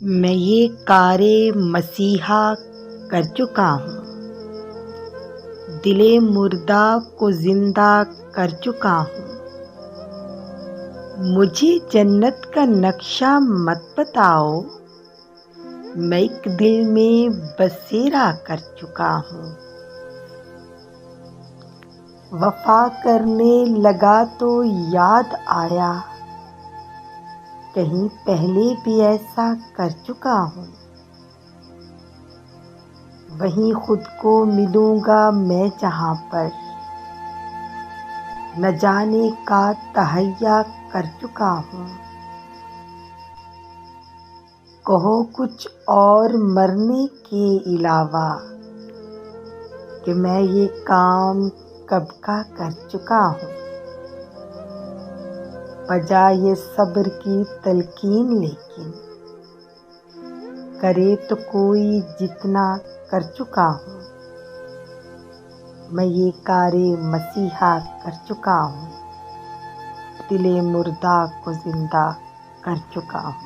میں یہ کار مسیحا کر چکا ہوں، دل مردہ کو زندہ کر چکا ہوں۔ مجھے جنت کا نقشہ مت بتاؤ، میں ایک دل میں بسیرا کر چکا ہوں۔ وفا کرنے لگا تو یاد آیا، کہیں پہلے بھی ایسا کر چکا ہوں۔ وہیں خود کو ملوں گا میں جہاں پر نہ جانے کا تہیا کر چکا ہوں۔ کہو کچھ اور مرنے کے علاوہ کہ میں یہ کام کب کا کر چکا ہوں۔ بجائے صبر کی تلقین لیکن کرے تو کوئی جتنا کر چکا ہوں۔ میں یہ کار مسیحا کر چکا ہوں، دل مردہ کو زندہ کر چکا ہوں۔